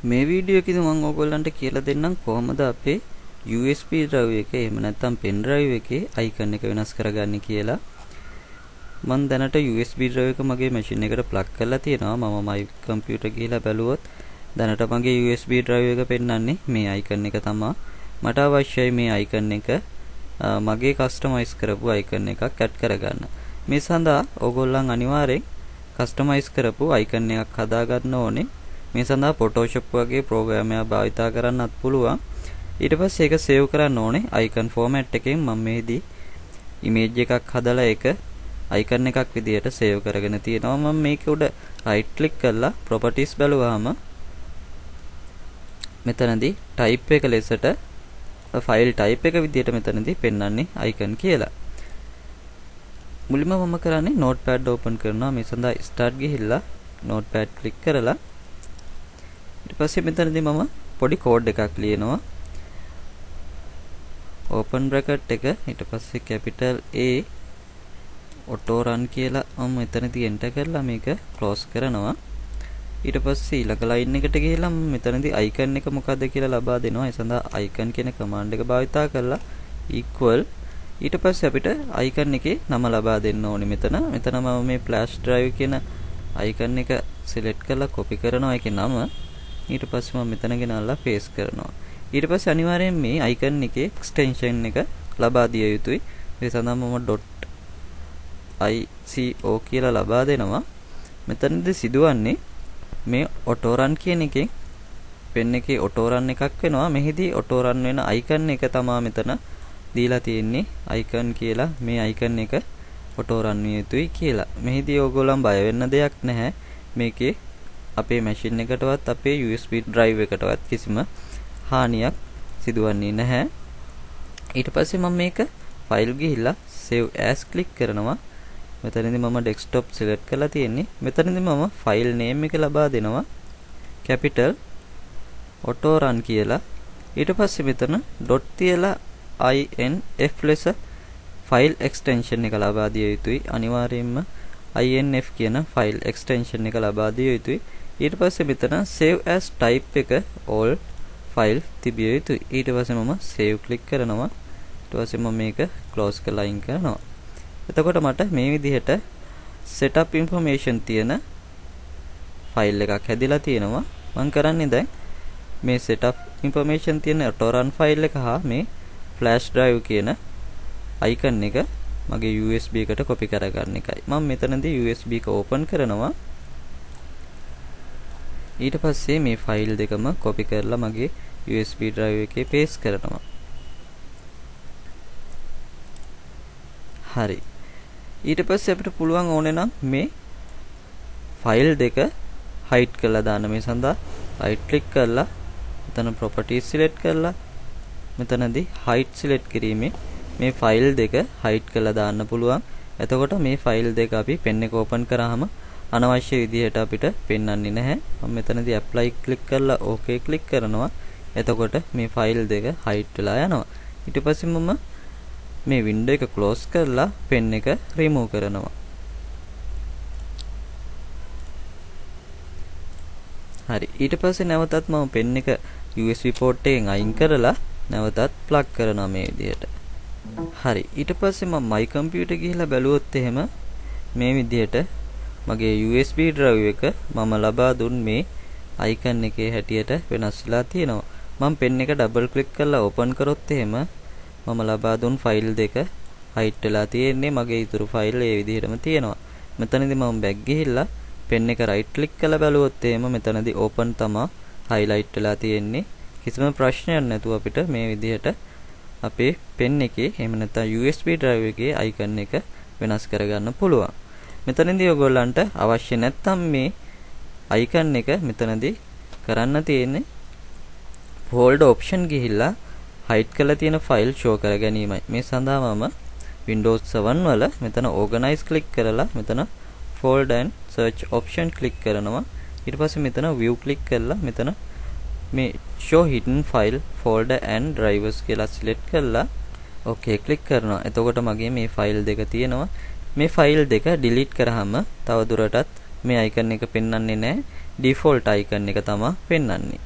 මේ වීඩියෝ එකේදී මම ඔයගොල්ලන්ට කියලා දෙන්නම් කොහොමද අපේ USB drive එකේ එහෙම නැත්නම් pen drive එකේ icon එක වෙනස් කරගන්නේ කියලා. මම දැනට USB drive එක මගේ machine එකට plug කරලා තියෙනවා. මම my computer ගිහලා බැලුවොත් දැනට මගේ USB drive එක පෙන්වන්නේ මේ icon එක තමයි. මට අවශ්‍යයි මේ icon එක මගේ customize කරපු icon එකක් add කරගන්න. මේ සඳහා ඔයගොල්ලන් අනිවාර්යෙන් customize කරපු icon එකක් හදා ගන්න ඕනේ. මේ සඳහා Photoshop වගේ ප්‍රෝග්‍රෑම් එකක් භාවිතා කරන්නත් පුළුවන්. ඊට පස්සේ ඒක සේව් කරන්න ඕනේ icon format එකෙන්. මම මේදී image එකක් හදලා ඒක icon එකක් විදියට සේව් කරගෙන තියෙනවා. මම මේක උඩ right click කරලා properties බලුවාම මෙතනදී type එක ලෙසට file type එක විදියට මෙතනදී පෙන්වන්නේ icon කියලා. මුලින්ම මම කරන්නේ notepad open කරනවා. මේ සඳහා start ගිහිල්ලා notepad click කරලා ඊට පස්සේ මෙතනදී මම පොඩි කෝඩ් එකක් ලියනවා. open bracket එක ඊට පස්සේ capital A auto run කියලා මම මෙතනදී enter කරලා මේක close කරනවා. ඊට පස්සේ ඊළඟ line එකට ගිහිල්ලා මම මෙතනදී icon එක මොකද්ද කියලා ලබා දෙනවා. ඒ සඳහා icon කියන command එක භාවිතා කරලා equal ඊට පස්සේ අපිට icon එකේ නම ලබා දෙන්න ඕනේ. මෙතන මම මේ flash drive කියන icon එක select කරලා copy කරනවා ඒකේ නම. ඊට පස්සේ මම මෙතන ගෙනල්ලා paste කරනවා. ඊට පස්සේ අනිවාර්යෙන් මේ icon එකේ extension එක ලබා දිය යුතුයි. ඒ සඳහා මම .ico කියලා ලබා දෙනවා. මෙතනදී සිදුවන්නේ මේ auto run කියන එකෙන් pen එකේ auto run එකක් වෙනවා. මෙහිදී auto run වෙන icon එක තමයි මෙතන දීලා තියෙන්නේ icon කියලා. මේ icon එක auto run විය යුතුයි කියලා. මෙහිදී ඕගොල්ලන් බය වෙන්න දෙයක් නැහැ. මේකේ අපේ machine එකටවත් අපේ USB drive එකටවත් කිසිම හානියක් සිදුවන්නේ නැහැ. ඊට පස්සේ මම මේක file ගිහිල්ලා save as click කරනවා. මෙතනදී මම desktop select කරලා තියෙන්නේ. මෙතනදී මම file name එක ලබා දෙනවා capital auto run කියලා. ඊට පස්සේ මෙතන dot තියලා inf ලෙස file extension එක ලබා දිය යුතුයි. අනිවාර්යයෙන්ම inf කියන file extension එක ලබා දිය යුතුයි. ඊට පස්සේ මෙතන save as type එක all file තිබිය යුතුයි. ඊට පස්සේ මම save click කරනවා. ඊට පස්සේ මම මේක close කරලා අයින් කරනවා. එතකොට මට මේ විදිහට setup information තියෙන file එකක් හැදිලා තියෙනවා. මම කරන්නේ දැන් මේ setup information තියෙන auto run file එක හා මේ flash drive කියන icon එක මගේ USB එකට copy කරගන්න එකයි. මම මෙතනදී USB එක open කරනවා. ඊට පස්සේ මේ ෆයිල් දෙකම copy කරලා මගේ USB drive එකේ paste කරනවා. හරි. ඊට පස්සේ අපිට පුළුවන් ඕනේ නම් මේ ෆයිල් දෙක hide කරලා දාන්න. මේ සඳහා right click කරලා මෙතන properties select කරලා මෙතනදී hide select කිරීමෙන් මේ ෆයිල් දෙක hide කරලා දාන්න පුළුවන්. එතකොට මේ ෆයිල් දෙක අපි pen එක open කරාම අනවශ්‍ය විදිහට අපිට පෙන්වන්නේ නැහැ. මම මෙතනදී apply click කරලා okay click කරනවා. එතකොට මේ ෆයිල් දෙක hide වෙලා යනවා. ඊට පස්සේ මම මේ window එක close කරලා pen එක remove කරනවා. හරි. ඊට පස්සේ නැවතත් මම pen එක USB port එකෙන් අයින් කරලා නැවතත් plug කරනවා මේ විදිහට. හරි. ඊට පස්සේ මම my computer ගිහිල්ලා බැලුවොත් එහෙම මේ විදිහට මගේ USB drive එක මම ලබා දුන් මේ icon එකේ හැටියට වෙනස් වෙලා තියෙනවා. මම pen එක double click කරලා open කරොත් එහෙම මම ලබා දුන් file දෙක hide වෙලා තියෙන්නේ. මගේ ඊතුරු file ඒ විදිහටම තියෙනවා. මෙතනදී මම back ගිහිල්ලා pen එක right click කරලා බැලුවොත් එහෙම මෙතනදී open තමයි highlight වෙලා තියෙන්නේ. කිසිම ප්‍රශ්නයක් නැතුව අපිට මේ විදිහට අපේ pen එකේ එහෙම නැත්නම් USB drive එකේ icon එක වෙනස් කරගන්න පුළුවන්. මෙතනදී ඔයගොල්ලන්ට අවශ්‍ය නැත්නම් මේ icon එක මෙතනදී කරන්න තියෙන්නේ folder option ගිහිල්ලා hide කරලා තියෙන file show කර ගැනීමයි. මේ සඳහා මම Windows 7 වල මෙතන organize click කරලා මෙතන folder and search option click කරනවා. ඊට පස්සේ මෙතන view click කරලා මෙතන මේ show hidden file folder and drivers කියලා select කරලා okay click කරනවා. එතකොට මගේ මේ file දෙක තියෙනවා. මේ ෆයිල් දෙක delete කරාම තව දුරටත් මේ icon එක පෙන්වන්නේ නැහැ. default icon එක තමයි පෙන්වන්නේ.